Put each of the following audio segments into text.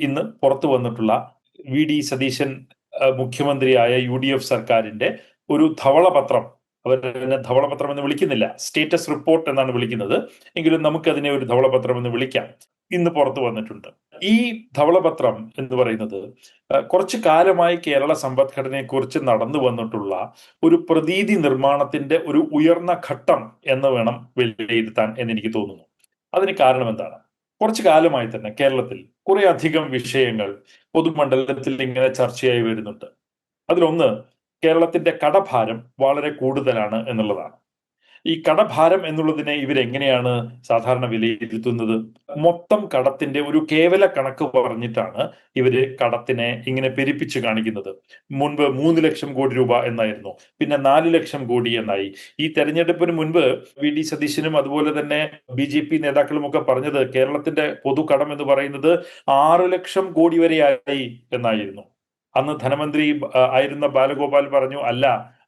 ഇന്ന് പുറത്തു വന്നിട്ടുള്ള വി.ഡി. സതീശൻ മുഖ്യമന്ത്രിയായ UDF സർക്കാരിന്റെ ഒരു ധവളപത്രം. അവരതിനെ ധവളപത്രം എന്ന് വിളിക്കുന്നില്ല, സ്റ്റേറ്റസ് റിപ്പോർട്ട് എന്നാണ് വിളിക്കുന്നത്. എങ്കിലും നമുക്കതിനെ ഒരു ധവളപത്രം എന്ന് വിളിക്കാം. ഇന്ന് പുറത്തു വന്നിട്ടുണ്ട്. ഈ ധവളപത്രം എന്ന് പറയുന്നത് കുറച്ചു കാലമായി കേരള സമ്പദ്ഘടനയെക്കുറിച്ച് നടന്നു വന്നിട്ടുള്ള ഒരു പ്രതീതി നിർമ്മാണത്തിന്റെ ഒരു ഉയർന്ന ഘട്ടം എന്ന് വേണം വിലയിരുത്താൻ എന്നെനിക്ക് തോന്നുന്നു. അതിന് കാരണം എന്താണ്? കുറച്ചു കാലമായി തന്നെ കേരളത്തിൽ കുറെ അധികം വിഷയങ്ങൾ പൊതുമണ്ഡലത്തിൽ ഇങ്ങനെ ചർച്ചയായി വരുന്നുണ്ട്. അതിലൊന്ന് കേരളത്തിന്റെ കടഭാരം വളരെ കൂടുതലാണ് എന്നുള്ളതാണ്. ഈ കടഭാരം എന്നുള്ളതിനെ ഇവരെങ്ങനെയാണ് സാധാരണ വിലയിരുത്തുന്നത്? മൊത്തം കടത്തിന്റെ ഒരു കേവല കണക്ക് പറഞ്ഞിട്ടാണ് ഇവര് കടത്തിനെ ഇങ്ങനെ പെരുപ്പിച്ച് കാണിക്കുന്നത്. മുൻപ് 3 ലക്ഷം കോടി രൂപ എന്നായിരുന്നു, പിന്നെ 4 ലക്ഷം കോടി എന്നായി. ഈ തെരഞ്ഞെടുപ്പിന് മുൻപ് വി.ഡി. സതീശനും അതുപോലെ തന്നെ BJP നേതാക്കളും ഒക്കെ പറഞ്ഞത് കേരളത്തിന്റെ പൊതുകടം എന്ന് പറയുന്നത് 6 ലക്ഷം കോടി വരെയായി എന്നായിരുന്നു. അന്ന് ധനമന്ത്രി ആയിരുന്ന ബാലഗോപാൽ പറഞ്ഞു, അല്ല,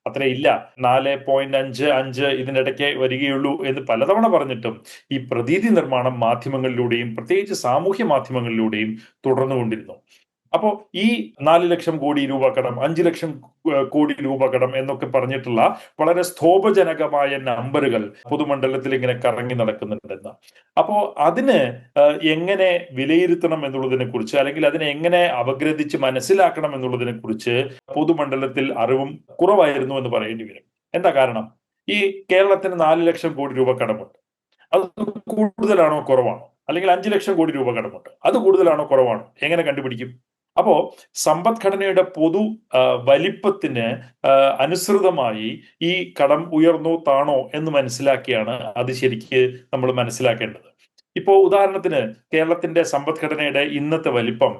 അത്രയില്ല, 4.55 ഇതിനിടയ്ക്ക് വരികയുള്ളൂ എന്ന് പലതവണ പറഞ്ഞിട്ടും ഈ പ്രതീതി നിർമ്മാണം മാധ്യമങ്ങളിലൂടെയും പ്രത്യേകിച്ച് സാമൂഹ്യ മാധ്യമങ്ങളിലൂടെയും തുടർന്നുകൊണ്ടിരുന്നു. അപ്പോ ഈ 4 ലക്ഷം കോടി രൂപ കടം, 5 ലക്ഷം കോടി രൂപ കടം എന്നൊക്കെ പറഞ്ഞിട്ടുള്ള വളരെ സ്തോഭജനകമായ നമ്പറുകൾ പൊതുമണ്ഡലത്തിൽ ഇങ്ങനെ കറങ്ങി നടക്കുന്നുണ്ടെന്ന്. അപ്പോ അതിന് എങ്ങനെ വിലയിരുത്തണം എന്നുള്ളതിനെ കുറിച്ച്, അല്ലെങ്കിൽ അതിനെ എങ്ങനെ അപഗ്രഥിച്ച് മനസ്സിലാക്കണം എന്നുള്ളതിനെ കുറിച്ച് പൊതുമണ്ഡലത്തിൽ അറിവും കുറവായിരുന്നു എന്ന് പറയേണ്ടി വരും. എന്താ കാരണം? ഈ കേരളത്തിന് 4 ലക്ഷം കോടി രൂപ കടമുണ്ട്. അത് കൂടുതലാണോ കുറവാണോ? അല്ലെങ്കിൽ 5 ലക്ഷം കോടി രൂപ കടമുണ്ട്. അത് കൂടുതലാണോ കുറവാണോ? എങ്ങനെ കണ്ടുപിടിക്കും? അപ്പോ സമ്പദ്ഘടനയുടെ പൊതു വലിപ്പത്തിന് അനുസൃതമായി ഈ കടം ഉയർന്നോ താണോ എന്ന് മനസ്സിലാക്കിയാണ് അത് ശരിക്ക് നമ്മൾ മനസ്സിലാക്കേണ്ടത്. ഇപ്പോ ഉദാഹരണത്തിന് കേരളത്തിന്റെ സമ്പദ്ഘടനയുടെ ഇന്നത്തെ വലിപ്പം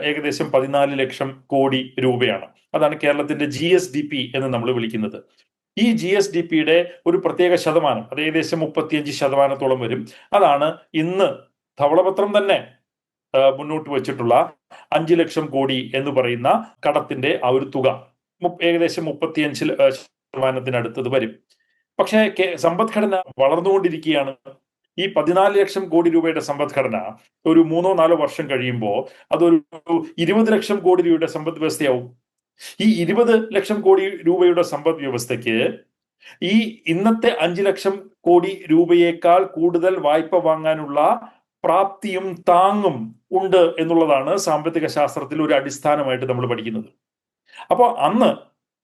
ഏകദേശം 14 ലക്ഷം കോടി രൂപയാണ്. അതാണ് കേരളത്തിന്റെ GSDP എന്ന് നമ്മൾ വിളിക്കുന്നത്. ഈ GSDPയുടെ ഒരു പ്രത്യേക ശതമാനം, അത് ഏകദേശം 35% വരും. അതാണ് ഇന്ന് ധവളപത്രം തന്നെ മുന്നോട്ട് വെച്ചിട്ടുള്ള 5 ലക്ഷം കോടി എന്ന് പറയുന്ന കടത്തിന്റെ ആ ഒരു തുക. ഏകദേശം 35%-നടുത്തത് വരും. പക്ഷേ സമ്പദ്ഘടന വളർന്നുകൊണ്ടിരിക്കുകയാണ്. ഈ 14 ലക്ഷം കോടി രൂപയുടെ സമ്പദ്ഘടന ഒരു 3-4 വർഷം കഴിയുമ്പോൾ അതൊരു 20 ലക്ഷം കോടി രൂപയുടെ സമ്പദ് വ്യവസ്ഥയാവും. ഈ 20 ലക്ഷം കോടി രൂപയുടെ സമ്പദ് വ്യവസ്ഥയ്ക്ക് ഈ ഇന്നത്തെ 5 ലക്ഷം കോടി രൂപയേക്കാൾ കൂടുതൽ വായ്പ വാങ്ങാനുള്ള പ്രാപ്തിയും താങ്ങും ഉണ്ട് എന്നുള്ളതാണ് സാമ്പത്തിക ശാസ്ത്രത്തിൽ ഒരു അടിസ്ഥാനമായിട്ട് നമ്മൾ പഠിക്കുന്നത്. അപ്പോൾ അന്ന്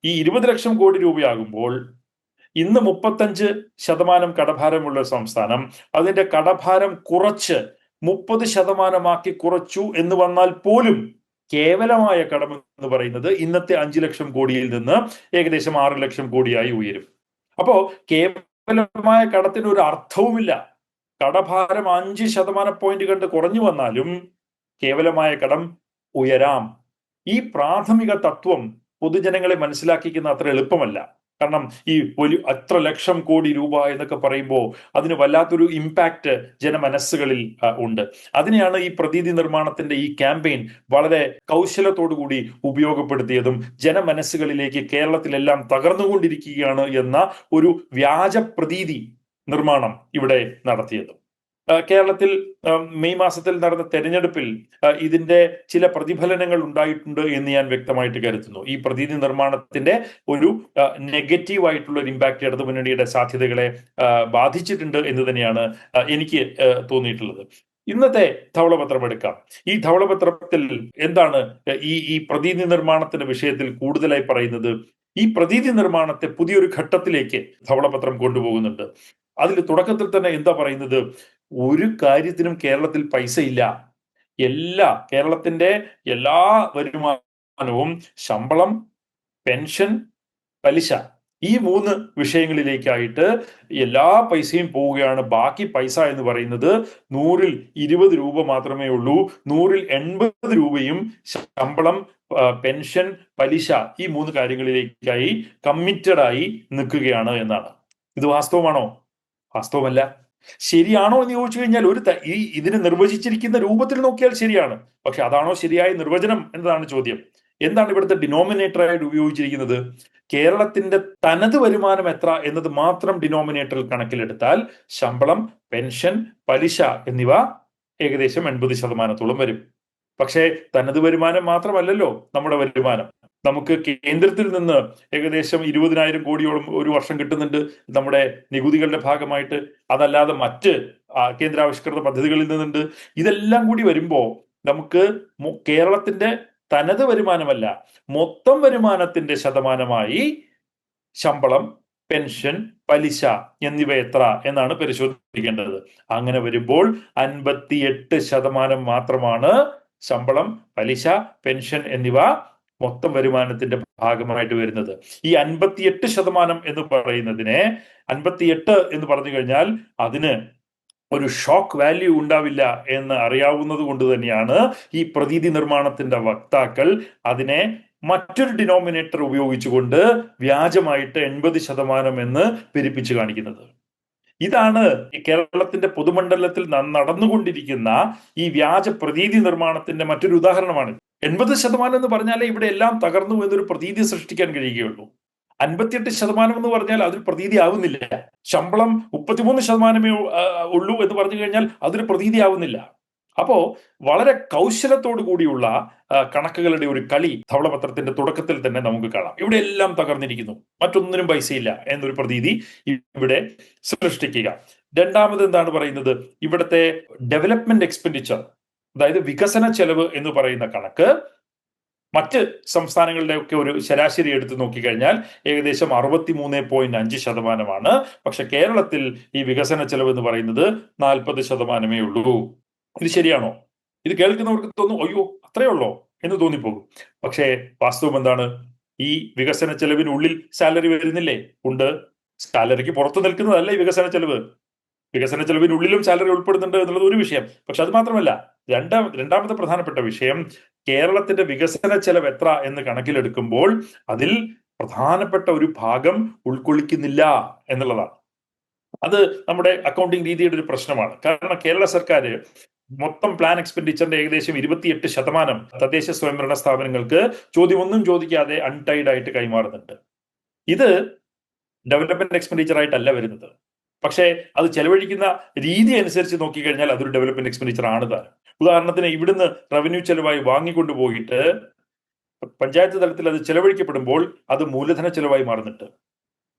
ഈ 20 ലക്ഷം കോടി രൂപയാകുമ്പോൾ ഇന്ന് 35% കടഭാരമുള്ള സംസ്ഥാനം അതിന്റെ കടഭാരം കുറച്ച് 30% കുറച്ചു എന്ന് വന്നാൽ പോലും കേവലമായ കടം എന്ന് പറയുന്നത് ഇന്നത്തെ 5 ലക്ഷം കോടിയിൽ നിന്ന് ഏകദേശം 6 ലക്ഷം കോടിയായി ഉയരും. അപ്പോ കേവലമായ കടത്തിന് ഒരു അർത്ഥവുമില്ല. കടഭാരം 5% പോയിന്റ് കണ്ട് കുറഞ്ഞു വന്നാലും കേവലമായ കടം ഉയരാം. ഈ പ്രാഥമിക തത്വം പൊതുജനങ്ങളെ മനസ്സിലാക്കിക്കുന്ന അത്ര എളുപ്പമല്ല. കാരണം ഈ അത്ര ലക്ഷം കോടി രൂപ എന്നൊക്കെ പറയുമ്പോൾ അതിന് വല്ലാത്തൊരു ഇമ്പാക്ട് ജനമനസ്സുകളിൽ ഉണ്ട്. അതിനെയാണ് ഈ പ്രതീതി നിർമ്മാണത്തിന്റെ ഈ ക്യാമ്പയിൻ വളരെ കൗശലത്തോടുകൂടി ഉപയോഗപ്പെടുത്തിയതും ജനമനസ്സുകളിലേക്ക് കേരളത്തിലെല്ലാം തകർന്നുകൊണ്ടിരിക്കുകയാണ് എന്ന ഒരു വ്യാജ പ്രതീതി നിർമ്മാണം ഇവിടെ നടത്തിയതും. കേരളത്തിൽ മെയ് മാസത്തിൽ നടന്ന തെരഞ്ഞെടുപ്പിൽ ഇതിന്റെ ചില പ്രതിഫലനങ്ങൾ ഉണ്ടായിട്ടുണ്ട് എന്ന് ഞാൻ വ്യക്തമായിട്ട് കരുതുന്നു. ഈ പ്രതീതി നിർമ്മാണത്തിന്റെ ഒരു നെഗറ്റീവായിട്ടുള്ള ഒരു ഇമ്പാക്ട് ഇടതുമുന്നണിയുടെ സാധ്യതകളെ ബാധിച്ചിട്ടുണ്ട് എന്ന് തന്നെയാണ് എനിക്ക് തോന്നിയിട്ടുള്ളത്. ഇന്നത്തെ ധവളപത്രം എടുക്കാം. ഈ ധവളപത്രത്തിൽ എന്താണ് ഈ പ്രതീതി നിർമ്മാണത്തിന്റെ വിഷയത്തിൽ കൂടുതലായി പറയുന്നത്? ഈ പ്രതീതി നിർമ്മാണത്തെ പുതിയൊരു ഘട്ടത്തിലേക്ക് ധവളപത്രം കൊണ്ടുപോകുന്നുണ്ട്. അതിൽ തുടക്കത്തിൽ തന്നെ എന്താ പറയുന്നത്? ഒരു കാര്യത്തിനും കേരളത്തിൽ പൈസ ഇല്ല. കേരളത്തിന്റെ എല്ലാ വരുമാനവും ശമ്പളം, പെൻഷൻ, പലിശ, ഈ 3 വിഷയങ്ങളിലേക്കായിട്ട് എല്ലാ പൈസയും പോവുകയാണ്. ബാക്കി പൈസ എന്ന് പറയുന്നത് 100-ൽ 20 രൂപ മാത്രമേ ഉള്ളൂ. 100-ൽ 80 രൂപയും ശമ്പളം, പെൻഷൻ, പലിശ, ഈ 3 കാര്യങ്ങളിലേക്കായി കമ്മിറ്റഡ് ആയി നിൽക്കുകയാണ് എന്നാണ്. ഇത് വാസ്തവമാണോ? വാസ്തവമല്ല. ശരിയാണോ എന്ന് ചോദിച്ചു കഴിഞ്ഞാൽ ഇതിനെ നിർവചിച്ചിരിക്കുന്ന രൂപത്തിൽ നോക്കിയാൽ ശരിയാണ്. പക്ഷെ അതാണോ ശരിയായ നിർവചനം എന്നതാണ് ചോദ്യം. എന്താണ് ഇവിടുത്തെ ഡിനോമിനേറ്ററായിട്ട് ഉപയോഗിച്ചിരിക്കുന്നത്? കേരളത്തിന്റെ തനത് വരുമാനം എത്ര എന്നത് മാത്രം ഡിനോമിനേറ്ററിൽ കണക്കിലെടുത്താൽ ശമ്പളം, പെൻഷൻ, പലിശ എന്നിവ ഏകദേശം 80%-ഓളം വരും. പക്ഷേ തനത് വരുമാനം മാത്രമല്ലല്ലോ നമ്മുടെ വരുമാനം. നമുക്ക് കേന്ദ്രത്തിൽ നിന്ന് ഏകദേശം 20,000 കോടിയോളം ഒരു വർഷം കിട്ടുന്നുണ്ട് നമ്മുടെ നികുതികളുടെ ഭാഗമായിട്ട്. അതല്ലാതെ മറ്റ് കേന്ദ്രാവിഷ്കൃത പദ്ധതികളിൽ നിന്നുണ്ട്. ഇതെല്ലാം കൂടി വരുമ്പോ നമുക്ക് കേരളത്തിന്റെ തനത് വരുമാനമല്ല, മൊത്തം വരുമാനത്തിന്റെ ശതമാനമായി ശമ്പളം, പെൻഷൻ, പലിശ എന്നിവ എത്ര എന്നാണ് പരിശോധിക്കേണ്ടത്. അങ്ങനെ വരുമ്പോൾ 58% മാത്രമാണ് ശമ്പളം, പലിശ, പെൻഷൻ എന്നിവ മൊത്തം വരുമാനത്തിന്റെ ഭാഗമായിട്ട് വരുന്നത്. ഈ 58% എന്ന് പറയുന്നതിനെ 58 എന്ന് പറഞ്ഞു കഴിഞ്ഞാൽ അതിന് ഒരു ഷോക്ക് വാല്യൂ ഉണ്ടാവില്ല എന്ന് അറിയാവുന്നത് കൊണ്ട് തന്നെയാണ് ഈ പ്രതീതി നിർമ്മാണത്തിന്റെ വക്താക്കൾ അതിനെ മറ്റൊരു ഡിനോമിനേറ്റർ ഉപയോഗിച്ചുകൊണ്ട് വ്യാജമായിട്ട് 80% എന്ന് പെരുപ്പിച്ച് കാണിക്കുന്നത്. ഇതാണ് ഈ കേരളത്തിന്റെ പൊതുമണ്ഡലത്തിൽ നടന്നുകൊണ്ടിരിക്കുന്ന ഈ വ്യാജ പ്രതീതി നിർമ്മാണത്തിന്റെ മറ്റൊരു ഉദാഹരണമാണ്. 80% എന്ന് പറഞ്ഞാലേ ഇവിടെ എല്ലാം തകർന്നു എന്നൊരു പ്രതീതി സൃഷ്ടിക്കാൻ കഴിയുകയുള്ളൂ. 58% എന്ന് പറഞ്ഞാൽ അതൊരു പ്രതീതി ആവുന്നില്ല. ശമ്പളം 33% ഉള്ളൂ എന്ന് പറഞ്ഞു കഴിഞ്ഞാൽ അതൊരു പ്രതീതി ആവുന്നില്ല. അപ്പോ വളരെ കൗശലത്തോടു കൂടിയുള്ള കണക്കുകളുടെ ഒരു കളി ധവളപത്രത്തിന്റെ തുടക്കത്തിൽ തന്നെ നമുക്ക് കാണാം. ഇവിടെ എല്ലാം തകർന്നിരിക്കുന്നു, മറ്റൊന്നിനും പൈസയില്ല എന്നൊരു പ്രതീതി ഇവിടെ സൃഷ്ടിക്കുക. രണ്ടാമത് എന്താണ് പറയുന്നത്, ഇവിടുത്തെ ഡെവലപ്മെന്റ് എക്സ്പെൻഡിച്ചർ, അതായത് വികസന ചെലവ് എന്ന് പറയുന്ന കണക്ക് മറ്റ് സംസ്ഥാനങ്ങളുടെ ഒക്കെ ഒരു ശരാശരി എടുത്ത് നോക്കിക്കഴിഞ്ഞാൽ ഏകദേശം 63.5%. പക്ഷെ കേരളത്തിൽ ഈ വികസന ചെലവ് എന്ന് പറയുന്നത് 40% ഉള്ളൂ. ഇത് ശരിയാണോ? ഇത് കേൾക്കുന്നവർക്ക് തോന്നും അയ്യോ അത്രയേ ഉള്ളോ എന്ന് തോന്നിപ്പോകും. പക്ഷേ വാസ്തവം എന്താണ്? ഈ വികസന ചെലവിനുള്ളിൽ സാലറി വരുന്നില്ലേ? ഉണ്ട്. സാലറിക്ക് പുറത്തു നിൽക്കുന്നതല്ല ഈ വികസന ചെലവ്. വികസന ചെലവിനുള്ളിലും സാലറി ഉൾപ്പെടുന്നുണ്ട് എന്നുള്ളത് ഒരു വിഷയം. പക്ഷെ അത് മാത്രമല്ല, രണ്ടാമത്തെ പ്രധാനപ്പെട്ട വിഷയം, കേരളത്തിന്റെ വികസന ചെലവ് എത്ര എന്ന് കണക്കിലെടുക്കുമ്പോൾ അതിൽ പ്രധാനപ്പെട്ട ഒരു ഭാഗം ഉൾക്കൊള്ളിക്കുന്നില്ല എന്നുള്ളതാണ്. അത് നമ്മുടെ അക്കൗണ്ടിംഗ് രീതിയുടെ ഒരു പ്രശ്നമാണ്. കാരണം കേരള സർക്കാർ മൊത്തം പ്ലാൻ എക്സ്പെൻഡിച്ചറിന്റെ ഏകദേശം 28% തദ്ദേശ സ്വയംഭരണ സ്ഥാപനങ്ങൾക്ക് ചോദ്യമൊന്നും ചോദിക്കാതെ അൺടൈഡ് ആയിട്ട് കൈമാറുന്നുണ്ട്. ഇത് ഡെവലപ്മെന്റ് എക്സ്പെൻഡിച്ചർ ആയിട്ടല്ല വരുന്നത്. പക്ഷേ അത് ചെലവഴിക്കുന്ന രീതി അനുസരിച്ച് നോക്കിക്കഴിഞ്ഞാൽ അതൊരു ഡെവലപ്മെന്റ് എക്സ്പെൻഡിച്ചർ ആണ് താൻ. ഉദാഹരണത്തിന് ഇവിടുന്ന് റവന്യൂ ചെലവായി വാങ്ങിക്കൊണ്ടുപോയിട്ട് പഞ്ചായത്ത് തലത്തിൽ അത് ചെലവഴിക്കപ്പെടുമ്പോൾ അത് മൂലധന ചെലവായി മാറുന്നുണ്ട്.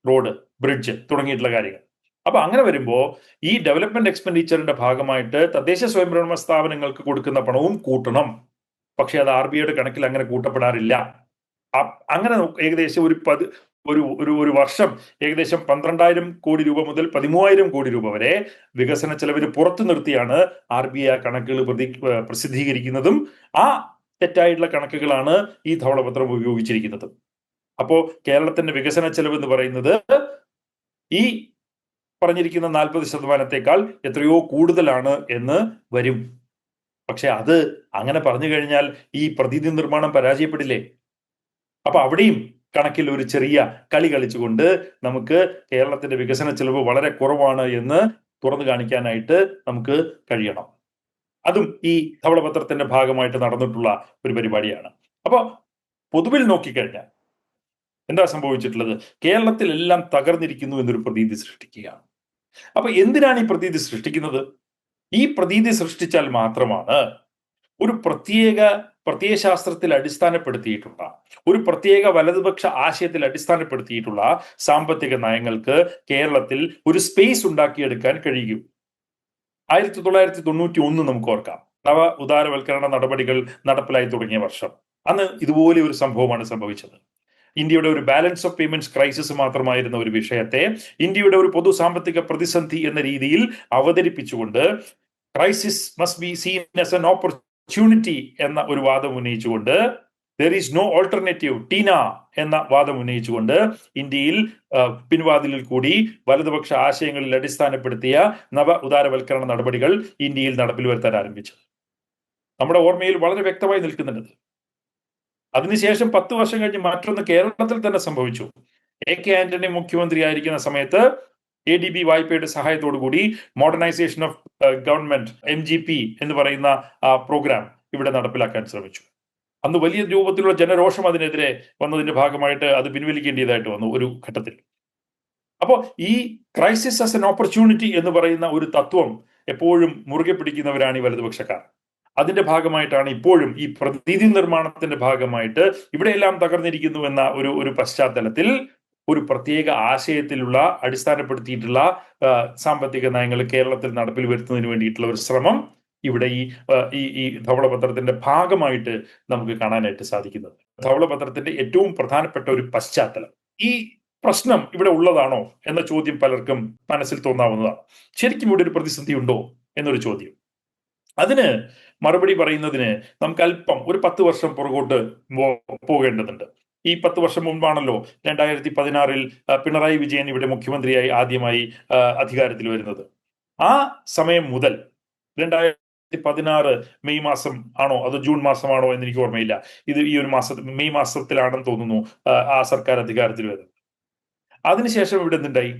റോഡ്, ബ്രിഡ്ജ് തുടങ്ങിയിട്ടുള്ള കാര്യങ്ങൾ. അപ്പൊ അങ്ങനെ വരുമ്പോൾ ഈ ഡെവലപ്മെന്റ് എക്സ്പെൻഡിച്ചറിന്റെ ഭാഗമായിട്ട് തദ്ദേശ സ്വയംഭരണ സ്ഥാപനങ്ങൾക്ക് കൊടുക്കുന്ന പണവും കൂട്ടണം. പക്ഷെ അത് RBIയുടെ കണക്കിൽ അങ്ങനെ കൂട്ടപ്പെടാറില്ല. അങ്ങനെ ഏകദേശം ഒരു വർഷം ഏകദേശം 12,000 കോടി രൂപ മുതൽ 13,000 കോടി രൂപ വരെ വികസന ചെലവിന് പുറത്തു നിർത്തിയാണ് RBI കണക്കുകൾ പ്രസിദ്ധീകരിക്കുന്നതും ആ തെറ്റായിട്ടുള്ള കണക്കുകളാണ് ഈ ധവളപത്രം ഉപയോഗിച്ചിരിക്കുന്നത്. അപ്പോ കേരളത്തിന്റെ വികസന ചെലവ് എന്ന് പറയുന്നത് ഈ പറഞ്ഞിരിക്കുന്ന 40%-ത്തേക്കാൾ എത്രയോ കൂടുതലാണ് എന്ന് വരും. പക്ഷെ അത് അങ്ങനെ പറഞ്ഞു കഴിഞ്ഞാൽ ഈ പ്രതീതി നിർമ്മാണം പരാജയപ്പെടില്ലേ? അപ്പൊ അവിടെയും കണക്കിൽ ഒരു ചെറിയ കളി കളിച്ചുകൊണ്ട് നമുക്ക് കേരളത്തിന്റെ വികസന ചെലവ് വളരെ കുറവാണ് എന്ന് തുറന്നു കാണിക്കാനായിട്ട് നമുക്ക് കഴിയണം. അതും ഈ ധവളപത്രത്തിന്റെ ഭാഗമായിട്ട് നടന്നിട്ടുള്ള ഒരു പരിപാടിയാണ്. അപ്പൊ പൊതുവിൽ നോക്കിക്കഴിഞ്ഞാൽ എന്താ സംഭവിച്ചിട്ടുള്ളത്? കേരളത്തിൽ എല്ലാം തകർന്നിരിക്കുന്നു എന്നൊരു പ്രതീതി സൃഷ്ടിക്കുകയാണ്. അപ്പൊ എന്തിനാണ് ഈ പ്രതീതി സൃഷ്ടിക്കുന്നത്? ഈ പ്രതീതി സൃഷ്ടിച്ചാൽ മാത്രമാണ് ഒരു പ്രത്യയശാസ്ത്രത്തിൽ അടിസ്ഥാനപ്പെടുത്തിയിട്ടുള്ള ഒരു പ്രത്യേക വലതുപക്ഷ ആശയത്തിൽ അടിസ്ഥാനപ്പെടുത്തിയിട്ടുള്ള സാമ്പത്തിക നയങ്ങൾക്ക് കേരളത്തിൽ ഒരു സ്പേസ് ഉണ്ടാക്കിയെടുക്കാൻ കഴിയും. 1991 നമുക്ക് ഓർക്കാം. നവ ഉദാരവൽക്കരണ നടപടികൾ നടപ്പിലായി തുടങ്ങിയ വർഷം. അന്ന് ഇതുപോലെ ഒരു സംഭവമാണ് സംഭവിച്ചത്. ഇന്ത്യയുടെ ഒരു ബാലൻസ് ഓഫ് പേയ്മെന്റ്സ് ക്രൈസിസ് മാത്രമായിരുന്ന ഒരു വിഷയത്തെ ഇന്ത്യയുടെ ഒരു പൊതു സാമ്പത്തിക പ്രതിസന്ധി എന്ന രീതിയിൽ അവതരിപ്പിച്ചുകൊണ്ട് crisis must be seen as an opportunity എന്ന ഒരു വാദം ഉന്നയിച്ചുകൊണ്ട് there is no alternative Tina എന്ന വാദം ഉന്നയിച്ചുകൊണ്ട് ഇന്ത്യയിൽ പിൻവാതിലിൽ കൂടി വലതുപക്ഷ ആശയങ്ങളിൽ അടിസ്ഥാനപ്പെടുത്തിയ നവ ഉദാരവൽക്കരണ നടപടികൾ ഇന്ത്യയിൽ നടപ്പിൽ വരുത്താൻ ആരംഭിച്ചു. നമ്മുടെ ഓർമ്മയിൽ വളരെ വ്യക്തമായി നിൽക്കുന്നുണ്ട്. അതിനുശേഷം 10 വർഷം കഴിഞ്ഞ് മറ്റൊന്ന് കേരളത്തിൽ തന്നെ സംഭവിച്ചു. AK ആന്റണി മുഖ്യമന്ത്രിയായിരിക്കുന്ന സമയത്ത് ADB വായ്പയുടെ സഹായത്തോടു കൂടി മോഡേണൈസേഷൻ ഓഫ് ഗവൺമെന്റ് MGP എന്ന് പറയുന്ന പ്രോഗ്രാം ഇവിടെ നടപ്പിലാക്കാൻ ശ്രമിച്ചു. അന്ന് വലിയ രൂപത്തിലുള്ള ജനരോഷം അതിനെതിരെ വന്നതിന്റെ ഭാഗമായിട്ട് അത് പിൻവലിക്കേണ്ടതായിട്ട് വന്നു ഒരു ഘട്ടത്തിൽ. അപ്പോൾ ഈ ക്രൈസിസ് ആസ് എൻ ഓപ്പർച്യൂണിറ്റി എന്ന് പറയുന്ന ഒരു തത്വം എപ്പോഴും മുറുകെ പിടിക്കുന്നവരാണ് ഈ വലതുപക്ഷക്കാർ. അതിന്റെ ഭാഗമായിട്ടാണ് ഇപ്പോഴും ഈ പ്രതീതി നിർമ്മാണത്തിന്റെ ഭാഗമായിട്ട് ഇവിടെയെല്ലാം തകർന്നിരിക്കുന്നു എന്ന ഒരു പശ്ചാത്തലത്തിൽ ഒരു പ്രത്യേക ആശയത്തിലുള്ള അടിസ്ഥാനപ്പെടുത്തിയിട്ടുള്ള സാമ്പത്തിക നയങ്ങൾ കേരളത്തിൽ നടപ്പിൽ വരുത്തുന്നതിന് വേണ്ടിയിട്ടുള്ള ഒരു ശ്രമം ഇവിടെ ഈ ധവളപത്രത്തിന്റെ ഭാഗമായിട്ട് നമുക്ക് കാണാനായിട്ട് സാധിക്കുന്നത്. ധവളപത്രത്തിന്റെ ഏറ്റവും പ്രധാനപ്പെട്ട ഒരു പശ്ചാത്തലം ഈ പ്രശ്നം ഇവിടെ ഉള്ളതാണോ എന്ന ചോദ്യം പലർക്കും മനസ്സിൽ തോന്നാവുന്നതാണ്. ശരിക്കും ഇവിടെ ഒരു പ്രതിസന്ധി ഉണ്ടോ എന്നൊരു ചോദ്യം. അതിന് മറുപടി പറയുന്നതിന് നമുക്ക് അല്പം ഒരു 10 വർഷം പുറകോട്ട് പോകേണ്ടതുണ്ട്. ഈ 10 വർഷം മുൻപാണല്ലോ 2016 പിണറായി വിജയൻ ഇവിടെ മുഖ്യമന്ത്രിയായി ആദ്യമായി അധികാരത്തിൽ വരുന്നത്. ആ സമയം മുതൽ 2016 മെയ് മാസം ആണോ അതോ ജൂൺ മാസമാണോ എന്ന് എനിക്ക് ഓർമ്മയില്ല. ഇത് ഈ ഒരു മെയ് മാസത്തിലാണെന്ന് തോന്നുന്നു ആ സർക്കാർ അധികാരത്തിൽ വരുന്നത്. അതിനുശേഷം ഇവിടെ എന്തുണ്ടായി?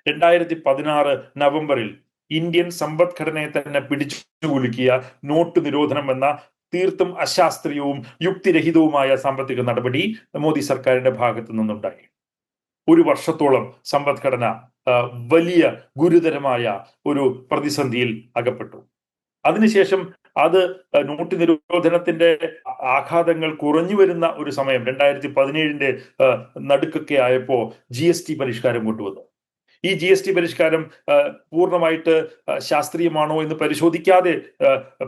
2016 നവംബറിൽ ഇന്ത്യൻ സമ്പദ്ഘടനയെ തന്നെ പിടിച്ചു കുലുക്കിയ നോട്ട് നിരോധനം എന്ന തീർത്തും അശാസ്ത്രീയവും യുക്തിരഹിതവുമായ സാമ്പത്തിക നടപടി മോദി സർക്കാരിന്റെ ഭാഗത്തു നിന്നുണ്ടായി. ഒരു വർഷത്തോളം സമ്പദ്ഘടന വലിയ ഗുരുതരമായ ഒരു പ്രതിസന്ധിയിൽ അകപ്പെട്ടു. അതിനുശേഷം അത് നോട്ട് നിരോധനത്തിന്റെ ആഘാതങ്ങൾ കുറഞ്ഞു വരുന്ന ഒരു സമയം 2017 നടുക്കൊക്കെ ആയപ്പോ GST പരിഷ്കാരം കൊണ്ടുവന്നു. ഈ GST പരിഷ്കാരം പൂർണ്ണമായിട്ട് ശാസ്ത്രീയമാണോ എന്ന് പരിശോധിക്കാതെ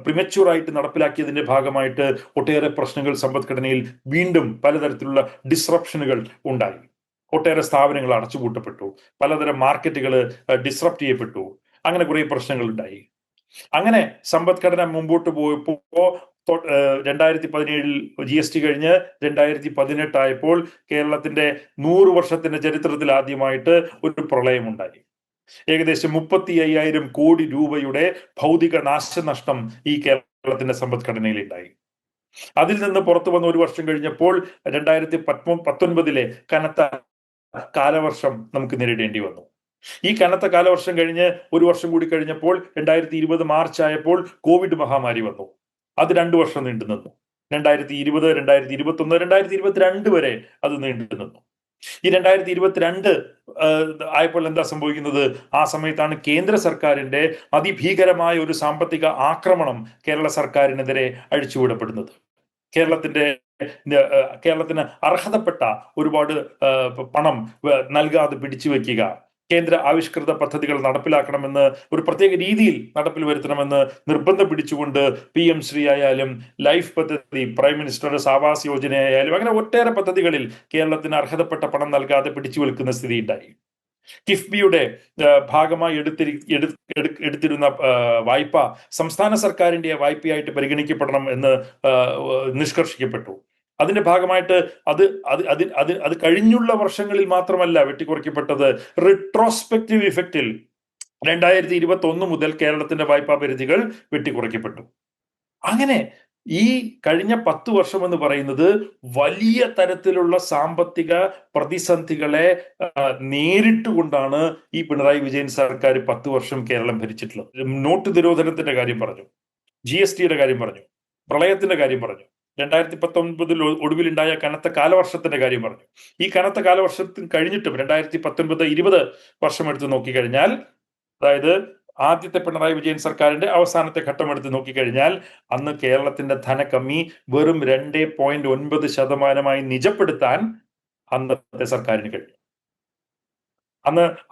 പ്രിമച്യൂറായിട്ട് നടപ്പിലാക്കിയതിന്റെ ഭാഗമായിട്ട് ഒട്ടേറെ പ്രശ്നങ്ങൾ സമ്പദ്ഘടനയിൽ വീണ്ടും പലതരത്തിലുള്ള ഡിസ്റപ്ഷനുകൾ ഉണ്ടായി. ഒട്ടേറെ സ്ഥാപനങ്ങൾ അടച്ചുപൂട്ടപ്പെട്ടു, പലതരം മാർക്കറ്റുകൾ ഡിസ്റപ്റ്റ് ചെയ്യപ്പെട്ടു, അങ്ങനെ കുറെ പ്രശ്നങ്ങൾ ഉണ്ടായി. അങ്ങനെ സമ്പദ്ഘടന മുമ്പോട്ട് പോയപ്പോ 2017 GST കഴിഞ്ഞ് 2018 ആയപ്പോൾ കേരളത്തിന്റെ 100 വർഷത്തിന്റെ ചരിത്രത്തിൽ ആദ്യമായിട്ട് ഒരു പ്രളയം ഉണ്ടായി. ഏകദേശം 35,000 കോടി രൂപയുടെ ഭൗതിക നാശനഷ്ടം ഈ കേരളത്തിന്റെ സമ്പദ്ഘടനയിൽ ഉണ്ടായി. അതിൽ നിന്ന് പുറത്തു വന്ന ഒരു വർഷം കഴിഞ്ഞപ്പോൾ 2019 കനത്ത കാലവർഷം നമുക്ക് നേരിടേണ്ടി വന്നു. ഈ കനത്ത കാലവർഷം കഴിഞ്ഞ് ഒരു വർഷം കൂടി കഴിഞ്ഞപ്പോൾ 2020 മാർച്ച് ആയപ്പോൾ കോവിഡ് മഹാമാരി വന്നു. അത് 2 വർഷം നീണ്ടു നിന്നു. 2020, 2021, 2022 വരെ അത് നീണ്ടു നിന്നു. ഈ 2022 ആയപ്പോൾ എന്താ സംഭവിക്കുന്നത്? ആ സമയത്താണ് കേന്ദ്ര സർക്കാരിന്റെ അതിഭീകരമായ ഒരു സാമ്പത്തിക ആക്രമണം കേരള സർക്കാരിനെതിരെ അഴിച്ചുവിടപ്പെടുന്നത്. കേരളത്തിന് അർഹതപ്പെട്ട ഒരുപാട് പണം നൽകാതെ പിടിച്ചു വെക്കുക, കേന്ദ്ര ആവിഷ്കൃത പദ്ധതികൾ നടപ്പിലാക്കണമെന്ന് ഒരു പ്രത്യേക രീതിയിൽ നടപ്പിൽ വരുത്തണമെന്ന് നിർബന്ധം പിടിച്ചുകൊണ്ട് PM ശ്രീ ആയാലും ലൈഫ് പദ്ധതി, പ്രൈം മിനിസ്റ്റർ ആവാസ് യോജന ആയാലും അങ്ങനെ ഒട്ടേറെ പദ്ധതികളിൽ കേരളത്തിന് അർഹതപ്പെട്ട പണം നൽകാതെ പിടിച്ചു വെക്കുന്ന സ്ഥിതി ഉണ്ടായി. കിഫ്ബിയുടെ ഭാഗമായി എടുത്തിരുന്ന വായ്പ സംസ്ഥാന സർക്കാരിന്റെ വായ്പയായിട്ട് പരിഗണിക്കപ്പെടണം എന്ന് നിഷ്കർഷിക്കപ്പെട്ടു. അതിന്റെ ഭാഗമായിട്ട് അത് കഴിഞ്ഞുള്ള വർഷങ്ങളിൽ മാത്രമല്ല വെട്ടിക്കുറയ്ക്കപ്പെട്ടത്, റിട്രോസ്പെക്റ്റീവ് ഇഫക്റ്റിൽ 2021 മുതൽ കേരളത്തിന്റെ വായ്പാ പരിധികൾ വെട്ടിക്കുറയ്ക്കപ്പെട്ടു. അങ്ങനെ ഈ കഴിഞ്ഞ 10 വർഷം എന്ന് പറയുന്നത് വലിയ തരത്തിലുള്ള സാമ്പത്തിക പ്രതിസന്ധികളെ നേരിട്ടുകൊണ്ടാണ് ഈ പിണറായി വിജയൻ സർക്കാർ 10 വർഷം കേരളം ഭരിച്ചിട്ടുള്ളത്. നോട്ട് നിരോധനത്തിന്റെ കാര്യം പറഞ്ഞു, GSTയുടെ കാര്യം പറഞ്ഞു, പ്രളയത്തിന്റെ കാര്യം പറഞ്ഞു, 2019 ഒടുവിലുണ്ടായ കനത്ത കാലവർഷത്തിന്റെ കാര്യം പറഞ്ഞു. ഈ കനത്ത കാലവർഷത്തിന് കഴിഞ്ഞിട്ടും 2019-20 വർഷം എടുത്ത് നോക്കിക്കഴിഞ്ഞാൽ, അതായത് ആദ്യത്തെ പിണറായി വിജയൻ സർക്കാരിന്റെ അവസാനത്തെ ഘട്ടം എടുത്ത് നോക്കിക്കഴിഞ്ഞാൽ അന്ന് കേരളത്തിന്റെ ധനകമ്മി വെറും 2.9% നിജപ്പെടുത്താൻ അന്നത്തെ സർക്കാരിന് കഴിഞ്ഞു.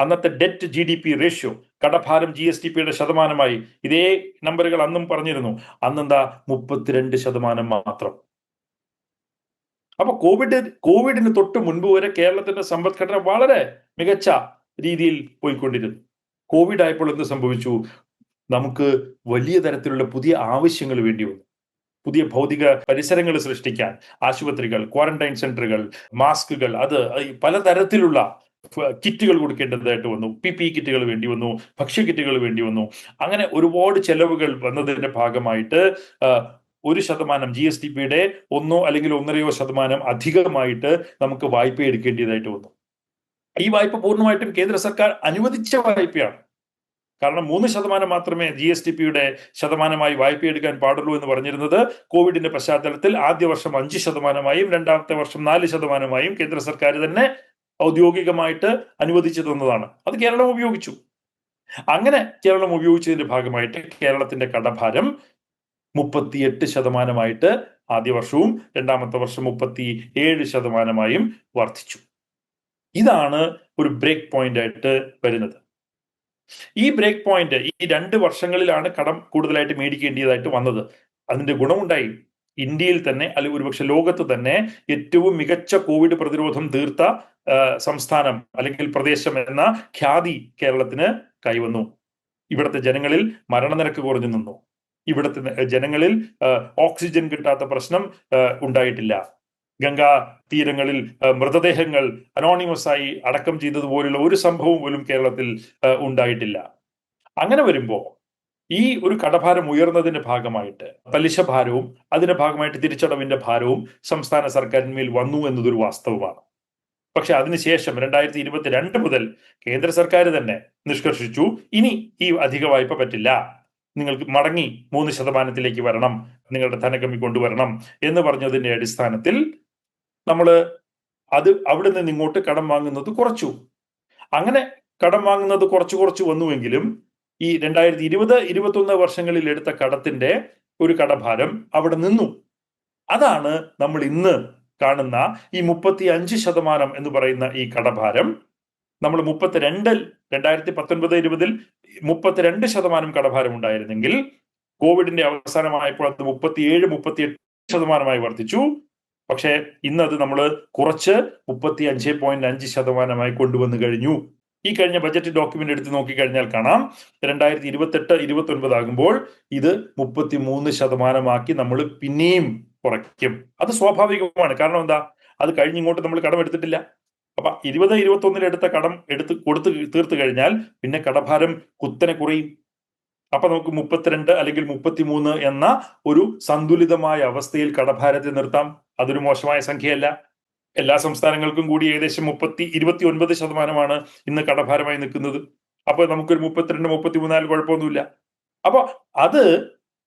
അന്നത്തെ ഡെറ്റ് GDP റേഷ്യോ, കടഭാരം GSDPയുടെ ശതമാനമായി ഇതേ നമ്പറുകൾ അന്നും പറഞ്ഞിരുന്നു. അന്നെന്താ 32% മാത്രം. അപ്പൊ കോവിഡിന് തൊട്ട് മുൻപ് വരെ കേരളത്തിന്റെ സമ്പദ്ഘടന വളരെ മികച്ച രീതിയിൽ പോയിക്കൊണ്ടിരുന്നു. കോവിഡ് ആയപ്പോൾ എന്ത് സംഭവിച്ചു? നമുക്ക് വലിയ തരത്തിലുള്ള പുതിയ ആവശ്യങ്ങൾ വേണ്ടി വന്നു. പുതിയ ഭൗതിക പരിസരങ്ങൾ സൃഷ്ടിക്കാൻ ആശുപത്രികൾ, ക്വാറന്റൈൻ സെന്ററുകൾ, മാസ്കുകൾ, അത് പലതരത്തിലുള്ള കിറ്റുകൾ കൊടുക്കേണ്ടതായിട്ട് വന്നു. PPE കിറ്റുകൾ വേണ്ടി വന്നു, ഭക്ഷ്യ കിറ്റുകൾ വേണ്ടി വന്നു. അങ്ങനെ ഒരുപാട് ചെലവുകൾ വന്നതിന്റെ ഭാഗമായിട്ട് 1% GSDPയുടെ 1 അല്ലെങ്കിൽ 1.5% അധികമായിട്ട് നമുക്ക് വായ്പ എടുക്കേണ്ടതായിട്ട് വന്നു. ഈ വായ്പ പൂർണ്ണമായിട്ടും കേന്ദ്ര സർക്കാർ അനുവദിച്ച വായ്പയാണ്. കാരണം 3% മാത്രമേ GSDPയുടെ ശതമാനമായി വായ്പ എടുക്കാൻ പാടുള്ളൂ എന്ന് പറഞ്ഞിരുന്നത് കോവിഡിന്റെ പശ്ചാത്തലത്തിൽ ആദ്യ വർഷം 5%, രണ്ടാമത്തെ വർഷം 4% കേന്ദ്ര സർക്കാർ തന്നെ ഔദ്യോഗികമായിട്ട് അനുവദിച്ചു തന്നതാണ്. അത് കേരളം ഉപയോഗിച്ചു. അങ്ങനെ കേരളം ഉപയോഗിച്ചതിന്റെ ഭാഗമായിട്ട് കേരളത്തിന്റെ കടഭാരം 38% ആദ്യ വർഷവും രണ്ടാമത്തെ വർഷം 37%-ആയും വർദ്ധിച്ചു. ഇതാണ് ഒരു ബ്രേക്ക് പോയിന്റ് ആയിട്ട് വരുന്നത്. ഈ ബ്രേക്ക് പോയിന്റ് ഈ 2 വർഷങ്ങളിലാണ് കടം കൂടുതലായിട്ട് മേടിക്കേണ്ടതായിട്ട് വന്നത്. അതിന്റെ ഗുണമുണ്ടായി. ഇന്ത്യയിൽ തന്നെ അല്ലെങ്കിൽ ഒരുപക്ഷെ ലോകത്ത് തന്നെ ഏറ്റവും മികച്ച കോവിഡ് പ്രതിരോധം തീർത്ത സംസ്ഥാനം അല്ലെങ്കിൽ പ്രദേശം എന്ന ഖ്യാതി കേരളത്തിന് കൈവന്നു. ഇവിടുത്തെ ജനങ്ങളിൽ മരണനിരക്ക് കുറഞ്ഞു നിന്നു. ഇവിടുത്തെ ജനങ്ങളിൽ ഓക്സിജൻ കിട്ടാത്ത പ്രശ്നം ഉണ്ടായിട്ടില്ല. ഗംഗാ തീരങ്ങളിൽ മൃതദേഹങ്ങൾ അനോണിമസ് ആയി അടക്കം ചെയ്തതുപോലുള്ള ഒരു സംഭവം പോലും കേരളത്തിൽ ഉണ്ടായിട്ടില്ല. അങ്ങനെ വരുമ്പോ ഈ ഒരു കടഭാരം ഉയർന്നതിന്റെ ഭാഗമായിട്ട് പലിശ ഭാരവും അതിന്റെ ഭാഗമായിട്ട് തിരിച്ചടവിന്റെ ഭാരവും സംസ്ഥാന സർക്കാരിന്മേൽ വന്നു എന്നതൊരു വാസ്തവമാണ്. പക്ഷെ അതിനുശേഷം 2022 മുതൽ കേന്ദ്ര സർക്കാർ തന്നെ നിഷ്കർഷിച്ചു, ഇനി ഈ അധിക വായ്പ പറ്റില്ല, നിങ്ങൾക്ക് മടങ്ങി 3% വരണം, നിങ്ങളുടെ ധനകമ്മി കൊണ്ടുവരണം എന്ന് പറഞ്ഞതിന്റെ അടിസ്ഥാനത്തിൽ നമ്മൾ അവിടെ നിന്ന് ഇങ്ങോട്ട് കടം വാങ്ങുന്നത് കുറച്ചു. അങ്ങനെ കടം വാങ്ങുന്നത് കുറച്ചു വന്നുവെങ്കിലും ഈ 2020-21 വർഷങ്ങളിൽ എടുത്ത കടത്തിന്റെ ഒരു കടഭാരം അവിടെ നിന്നു. അതാണ് നമ്മൾ ഇന്ന് കാണുന്ന ഈ 35% എന്ന് പറയുന്ന ഈ കടഭാരം. നമ്മൾ 2019-20 32% കടഭാരം ഉണ്ടായിരുന്നെങ്കിൽ കോവിഡിന്റെ അവസാനമായപ്പോൾ അത് 37-38% വർദ്ധിച്ചു. പക്ഷേ ഇന്നത് നമ്മൾ കുറച്ച് 35.5% കൊണ്ടുവന്നു കഴിഞ്ഞു. ഈ കഴിഞ്ഞ ബജറ്റ് ഡോക്യുമെന്റ് എടുത്ത് നോക്കിക്കഴിഞ്ഞാൽ കാണാം, 2028-29 ആകുമ്പോൾ ഇത് 33% നമ്മൾ പിന്നെയും കുറയ്ക്കും. അത് സ്വാഭാവികമാണ്. കാരണം എന്താ, അത് കഴിഞ്ഞിങ്ങോട്ട് നമ്മൾ കടം എടുത്തിട്ടില്ല. അപ്പൊ 20-21 എടുത്ത കടം കൊടുത്ത് തീർത്തു കഴിഞ്ഞാൽ പിന്നെ കടഭാരം കുത്തനെ കുറയും. അപ്പൊ നമുക്ക് 32 അല്ലെങ്കിൽ 33 എന്ന ഒരു സന്തുലിതമായ അവസ്ഥയിൽ കടഭാരത്തെ നിർത്താം. അതൊരു മോശമായ സംഖ്യയല്ല. എല്ലാ സംസ്ഥാനങ്ങൾക്കും കൂടി ഏകദേശം 29% ഇന്ന് കടഭാരമായി നിൽക്കുന്നത്. അപ്പൊ നമുക്കൊരു 32-33 കുഴപ്പമൊന്നുമില്ല. അപ്പൊ അത്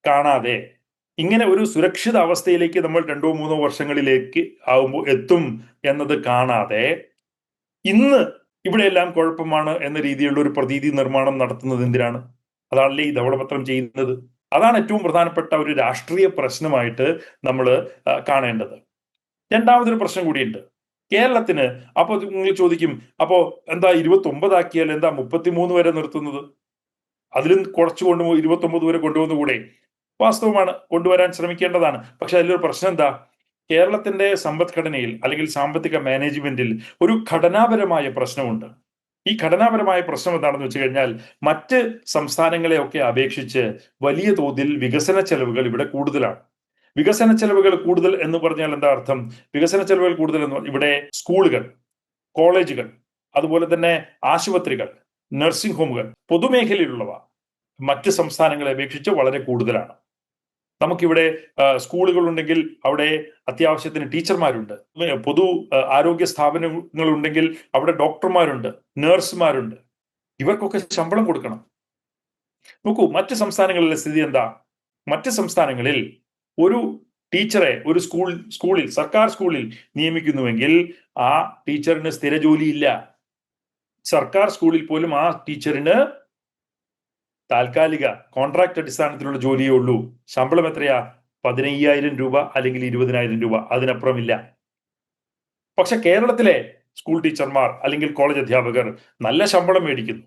കാണാതെ ഇങ്ങനെ ഒരു സുരക്ഷിത അവസ്ഥയിലേക്ക് നമ്മൾ 2-3 വർഷങ്ങളിലേക്ക് ആവുമ്പോൾ എത്തും എന്നത് കാണാതെ ഇന്ന് ഇവിടെയെല്ലാം കുഴപ്പമാണ് എന്ന രീതിയിലുള്ള ഒരു പ്രതീതി നിർമ്മാണം നടത്തുന്നത് എന്തിനാണ്? അതാണല്ലേ ഈ ധവളപത്രം ചെയ്യുന്നത്. അതാണ് ഏറ്റവും പ്രധാനപ്പെട്ട ഒരു രാഷ്ട്രീയ പ്രശ്നമായിട്ട് നമ്മൾ കാണേണ്ടത്. രണ്ടാമതൊരു പ്രശ്നം കൂടിയുണ്ട് കേരളത്തിന്. അപ്പൊ നിങ്ങൾ ചോദിക്കും, അപ്പോ എന്താ 29 ആക്കിയാൽ എന്താ 33 വരെ നിർത്തുന്നത്? അതിലും കുറച്ച് 29 വരെ കൊണ്ടുവന്നുകൂടെ? വാസ്തവമാണ്, കൊണ്ടുവരാൻ ശ്രമിക്കേണ്ടതാണ്. പക്ഷെ അതിലൊരു പ്രശ്നം എന്താ, കേരളത്തിന്റെ സമ്പദ്ഘടനയിൽ അല്ലെങ്കിൽ സാമ്പത്തിക മാനേജ്മെന്റിൽ ഒരു ഘടനാപരമായ പ്രശ്നമുണ്ട്. ഈ ഘടനാപരമായ പ്രശ്നം എന്താണെന്ന് വെച്ച് കഴിഞ്ഞാൽ, മറ്റ് സംസ്ഥാനങ്ങളെയൊക്കെ അപേക്ഷിച്ച് വലിയ തോതിൽ വികസന ചെലവുകൾ ഇവിടെ കൂടുതലാണ്. വികസന ചെലവുകൾ കൂടുതൽ എന്ന് പറഞ്ഞാൽ എന്താ അർത്ഥം? വികസന ചെലവുകൾ കൂടുതൽ എന്ന് ഇവിടെ സ്കൂളുകൾ, കോളേജുകൾ, അതുപോലെ തന്നെ ആശുപത്രികൾ, നഴ്സിംഗ് ഹോമുകൾ, പൊതുമേഖലയിലുള്ളവ മറ്റ് സംസ്ഥാനങ്ങളെ അപേക്ഷിച്ച് വളരെ കൂടുതലാണ്. നമുക്കിവിടെ സ്കൂളുകൾ ഉണ്ടെങ്കിൽ അവിടെ അത്യാവശ്യത്തിന് ടീച്ചർമാരുണ്ട്. പൊതു ആരോഗ്യ സ്ഥാപനങ്ങൾ ഉണ്ടെങ്കിൽ അവിടെ ഡോക്ടർമാരുണ്ട്, നഴ്സുമാരുണ്ട്. ഇവർക്കൊക്കെ ശമ്പളം കൊടുക്കണം. നോക്കൂ, മറ്റ് സംസ്ഥാനങ്ങളിലെ സ്ഥിതി എന്താ? മറ്റ് സംസ്ഥാനങ്ങളിൽ ഒരു ടീച്ചറെ ഒരു സ്കൂളിൽ സർക്കാർ സ്കൂളിൽ നിയമിക്കുന്നുവെങ്കിൽ ആ ടീച്ചറിന് സ്ഥിര ജോലിയില്ല. സർക്കാർ സ്കൂളിൽ പോലും ആ ടീച്ചറിന് താൽക്കാലിക കോൺട്രാക്ട് അടിസ്ഥാനത്തിലുള്ള ജോലിയേ ഉള്ളൂ. ശമ്പളം എത്രയാ? 15,000 രൂപ അല്ലെങ്കിൽ 20,000 രൂപ, അതിനപ്പുറമില്ല. പക്ഷെ കേരളത്തിലെ സ്കൂൾ ടീച്ചർമാർ അല്ലെങ്കിൽ കോളേജ് അധ്യാപകർ നല്ല ശമ്പളം മേടിക്കുന്നു.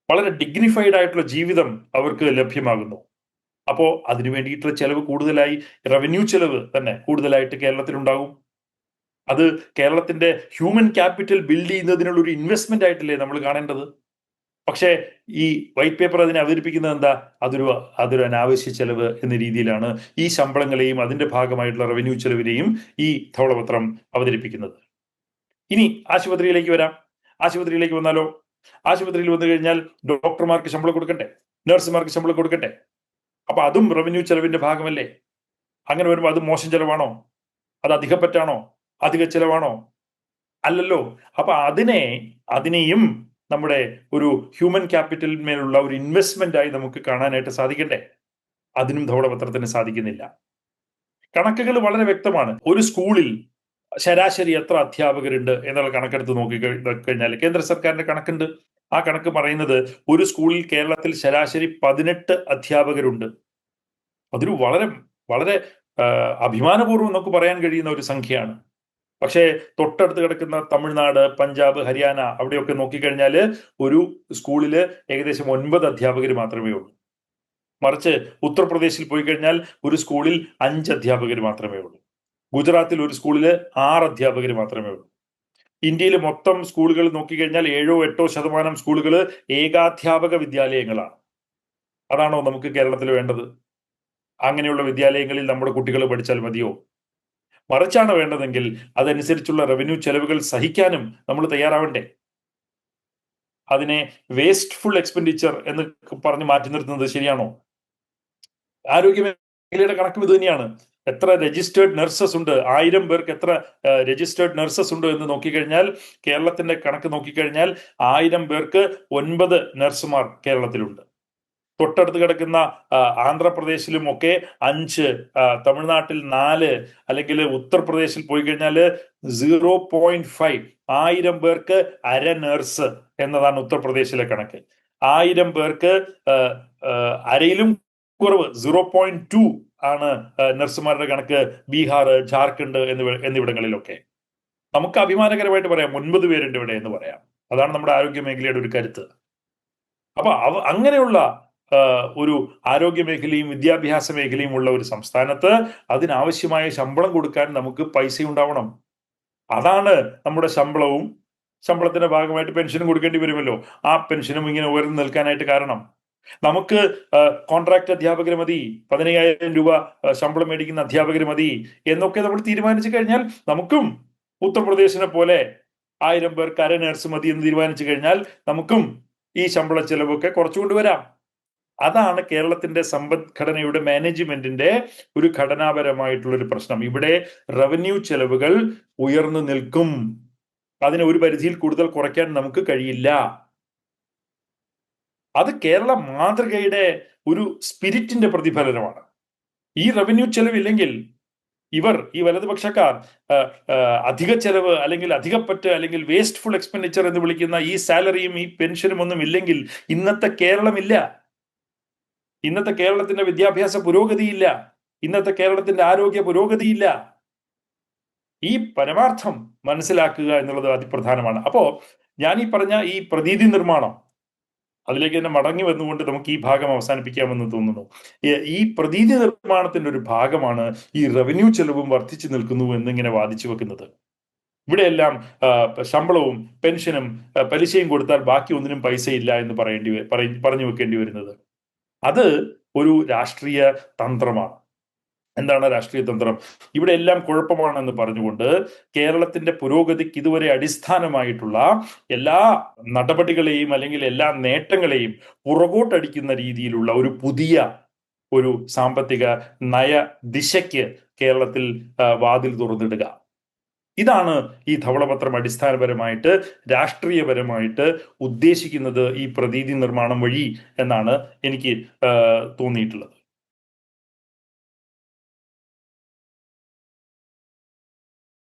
വളരെ ഡിഗ്നിഫൈഡ് ആയിട്ടുള്ള ജീവിതം അവർക്ക് ലഭ്യമാകുന്നു. അപ്പോ അതിനു വേണ്ടിയിട്ടുള്ള ചെലവ് കൂടുതലായി, റവന്യൂ ചെലവ് തന്നെ കൂടുതലായിട്ട് കേരളത്തിലുണ്ടാകും. അത് കേരളത്തിന്റെ ഹ്യൂമൻ ക്യാപിറ്റൽ ബിൽഡ് ചെയ്യുന്നതിനുള്ള ഒരു ഇൻവെസ്റ്റ്മെന്റ് ആയിട്ടല്ലേ നമ്മൾ കാണേണ്ടത്. പക്ഷേ ഈ വൈറ്റ് പേപ്പർ അതിനെ അവതരിപ്പിക്കുന്നത് എന്താ? അതൊരു അനാവശ്യ ചെലവ് എന്ന രീതിയിലാണ് ഈ ശമ്പളങ്ങളെയും അതിന്റെ ഭാഗമായിട്ടുള്ള റവന്യൂ ചെലവിനെയും ഈ ധവളപത്രം അവതരിപ്പിക്കുന്നത്. ഇനി ആശുപത്രിയിലേക്ക് വരാം. ആശുപത്രിയിലേക്ക് വന്നാലോ, ആശുപത്രിയിൽ വന്നു കഴിഞ്ഞാൽ ഡോക്ടർമാർക്ക് ശമ്പളം കൊടുക്കട്ടെ, നഴ്സുമാർക്ക് ശമ്പളം കൊടുക്കട്ടെ. അപ്പൊ അതും റവന്യൂ ചെലവിന്റെ ഭാഗമല്ലേ? അങ്ങനെ വരുമ്പോൾ അത് മോശം ചെലവാണോ? അത് അധികപ്പറ്റാണോ? അധിക ചെലവാണോ? അല്ലല്ലോ. അപ്പൊ അതിനെയും നമ്മുടെ ഒരു ഹ്യൂമൻ ക്യാപിറ്റലിന്മേലുള്ള ഒരു ഇൻവെസ്റ്റ്മെന്റ് ആയി നമുക്ക് കാണാനായിട്ട് സാധിക്കണ്ടേ? അതിനും ധവളപത്രത്തിന് സാധിക്കുന്നില്ല. കണക്കുകൾ വളരെ വ്യക്തമാണ്. ഒരു സ്കൂളിൽ ശരാശരി എത്ര അധ്യാപകരുണ്ട് എന്നുള്ള കണക്കെടുത്ത് നോക്കിക്കഴിഞ്ഞാൽ കേന്ദ്ര സർക്കാരിന്റെ കണക്കുണ്ട്. ആ കണക്ക് പറയുന്നത് ഒരു സ്കൂളിൽ കേരളത്തിൽ ശരാശരി 18 അധ്യാപകരുണ്ട്. അതൊരു വളരെ വളരെ അഭിമാനപൂർവ്വം നമുക്ക് പറയാൻ കഴിയുന്ന ഒരു സംഖ്യയാണ്. പക്ഷേ തൊട്ടടുത്ത് കിടക്കുന്ന തമിഴ്നാട്, പഞ്ചാബ്, ഹരിയാന അവിടെയൊക്കെ നോക്കിക്കഴിഞ്ഞാൽ ഒരു സ്കൂളില് ഏകദേശം 9 അധ്യാപകർ മാത്രമേ ഉള്ളൂ. മറിച്ച് ഉത്തർപ്രദേശിൽ പോയി കഴിഞ്ഞാൽ ഒരു സ്കൂളിൽ 5 അധ്യാപകർ മാത്രമേ ഉള്ളൂ. ഗുജറാത്തിൽ ഒരു സ്കൂളിൽ 6 അധ്യാപകർ മാത്രമേ ഉള്ളൂ. ഇന്ത്യയിൽ മൊത്തം സ്കൂളുകൾ നോക്കിക്കഴിഞ്ഞാൽ 7-8% സ്കൂളുകൾ ഏകാധ്യാപക വിദ്യാലയങ്ങളാണ്. അതാണോ നമുക്ക് കേരളത്തിൽ വേണ്ടത്? അങ്ങനെയുള്ള വിദ്യാലയങ്ങളിൽ നമ്മുടെ കുട്ടികൾ പഠിച്ചാൽ മതിയോ? മറിച്ചാണ് വേണ്ടതെങ്കിൽ അതനുസരിച്ചുള്ള റവന്യൂ ചെലവുകൾ സഹിക്കാനും നമ്മൾ തയ്യാറാവണ്ടേ? അതിനെ വേസ്റ്റ്ഫുൾ എക്സ്പെൻഡിച്ചർ എന്ന് പറഞ്ഞ് മാറ്റി നിർത്തുന്നത് ശരിയാണോ? ആരോഗ്യ മേഖലയുടെ കണക്കും ഇത് തന്നെയാണ്. എത്ര രജിസ്റ്റേർഡ് നഴ്സസ് ഉണ്ട്, 1000 പേർക്ക് എത്ര രജിസ്റ്റേർഡ് നഴ്സസ് ഉണ്ട് എന്ന് നോക്കിക്കഴിഞ്ഞാൽ, കേരളത്തിന്റെ കണക്ക് നോക്കിക്കഴിഞ്ഞാൽ 1000 പേർക്ക് 9 നഴ്സുമാർ കേരളത്തിലുണ്ട്. തൊട്ടടുത്ത് കിടക്കുന്ന ആന്ധ്രാപ്രദേശിലും ഒക്കെ 5, തമിഴ്നാട്ടിൽ 4, അല്ലെങ്കിൽ ഉത്തർപ്രദേശിൽ പോയി കഴിഞ്ഞാൽ 0.5. 1000 പേർക്ക് അര നേഴ്സ് എന്നതാണ് ഉത്തർപ്രദേശിലെ കണക്ക്. 1000 പേർക്ക് അരയിലും കുറവ് 0.2 ആണ് നഴ്സുമാരുടെ കണക്ക് ബീഹാർ, ജാർഖണ്ഡ് എന്നിവിടങ്ങളിലൊക്കെ. നമുക്ക് അഭിമാനകരമായിട്ട് പറയാം 9 പേരുണ്ട് ഇവിടെ എന്ന് പറയാം. അതാണ് നമ്മുടെ ആരോഗ്യ മേഖലയുടെ ഒരു കരുത്ത്. അപ്പൊ അങ്ങനെയുള്ള ഒരു ആരോഗ്യ മേഖലയും വിദ്യാഭ്യാസ മേഖലയും ഉള്ള ഒരു സംസ്ഥാനത്ത് അതിനാവശ്യമായ ശമ്പളം കൊടുക്കാൻ നമുക്ക് പൈസ ഉണ്ടാവണം. അതാണ് നമ്മുടെ ശമ്പളത്തിന്റെ ഭാഗമായിട്ട് പെൻഷനും കൊടുക്കേണ്ടി വരുമല്ലോ. ആ പെൻഷനും ഇങ്ങനെ ഉയർന്നു നിൽക്കാനായിട്ട് കാരണം. നമുക്ക് കോൺട്രാക്ട് അധ്യാപകർ മതി, 15,000 രൂപ ശമ്പളം മേടിക്കുന്ന അധ്യാപകർ മതി എന്നൊക്കെ നമ്മൾ തീരുമാനിച്ചു കഴിഞ്ഞാൽ നമുക്കും ഉത്തർപ്രദേശിനെ പോലെ 1000 പേർക്ക് അര നേഴ്സ് മതി എന്ന് തീരുമാനിച്ചു കഴിഞ്ഞാൽ നമുക്കും ഈ ശമ്പള ചെലവൊക്കെ കുറച്ചു കൊണ്ടുവരാം. അതാണ് കേരളത്തിന്റെ സമ്പദ്ഘടനയുടെ മാനേജ്മെന്റിന്റെ ഒരു ഘടനാപരമായിട്ടുള്ള ഒരു പ്രശ്നം. ഇവിടെ റവന്യൂ ചെലവുകൾ ഉയർന്നു നിൽക്കും. അതിനെ ഒരു പരിധിയിൽ കൂടുതൽ കുറയ്ക്കാൻ നമുക്ക് കഴിയില്ല. അത് കേരള മാതൃകയുടെ ഒരു സ്പിരിറ്റിന്റെ പ്രതിഫലനമാണ്. ഈ റവന്യൂ ചെലവില്ലെങ്കിൽ ഈ വലതുപക്ഷക്കാർ അധിക ചെലവ് അല്ലെങ്കിൽ അധികപ്പറ്റ് അല്ലെങ്കിൽ വേസ്റ്റ്ഫുൾ എക്സ്പെൻഡിച്ചർ എന്ന് വിളിക്കുന്ന ഈ സാലറിയും ഈ പെൻഷനും ഒന്നും ഇല്ലെങ്കിൽ ഇന്നത്തെ കേരളമില്ല. ഇന്നത്തെ കേരളത്തിന്റെ വിദ്യാഭ്യാസ പുരോഗതിയില്ല. ഇന്നത്തെ കേരളത്തിന്റെ ആരോഗ്യ പുരോഗതിയില്ല. ഈ പരമാർത്ഥം മനസ്സിലാക്കുക എന്നുള്ളത് അതിപ്രധാനമാണ്. അപ്പോ ഞാൻ ഈ പറഞ്ഞ ഈ പ്രതീതി നിർമ്മാണം, അതിലേക്ക് തന്നെ മടങ്ങി വന്നുകൊണ്ട് നമുക്ക് ഈ ഭാഗം അവസാനിപ്പിക്കാമെന്ന് തോന്നുന്നു. ഈ പ്രതീതി നിർമ്മാണത്തിന്റെ ഒരു ഭാഗമാണ് ഈ റവന്യൂ ചെലവും വർദ്ധിച്ചു നിൽക്കുന്നു എന്നിങ്ങനെ വാദിച്ചു വെക്കുന്നത്. ഇവിടെയെല്ലാം ശമ്പളവും പെൻഷനും പലിശയും കൊടുത്താൽ ബാക്കി ഒന്നിനും പൈസയില്ല എന്ന് പറഞ്ഞു വെക്കേണ്ടി വരുന്നത്. അത് ഒരു രാഷ്ട്രീയ തന്ത്രമാണ്. എന്താണ് രാഷ്ട്രീയ തന്ത്രം? ഇവിടെ എല്ലാം കുഴപ്പമാണെന്ന് പറഞ്ഞുകൊണ്ട് കേരളത്തിന്റെ പുരോഗതിക്ക് ഇതുവരെ അടിസ്ഥാനമായിട്ടുള്ള എല്ലാ നടപടികളെയും അല്ലെങ്കിൽ എല്ലാ നേട്ടങ്ങളെയും പുറകോട്ടടിക്കുന്ന രീതിയിലുള്ള ഒരു പുതിയ ഒരു സാമ്പത്തിക നയ ദിശയ്ക്ക് കേരളത്തിൽ വാതിൽ തുറന്നിടുക. ഇതാണ് ഈ ധവളപത്രം അടിസ്ഥാനപരമായിട്ട് രാഷ്ട്രീയപരമായിട്ട് ഉദ്ദേശിക്കുന്നത് ഈ പ്രതീതി നിർമ്മാണം വഴി എന്നാണ് എനിക്ക് തോന്നിയിട്ടുള്ളത്.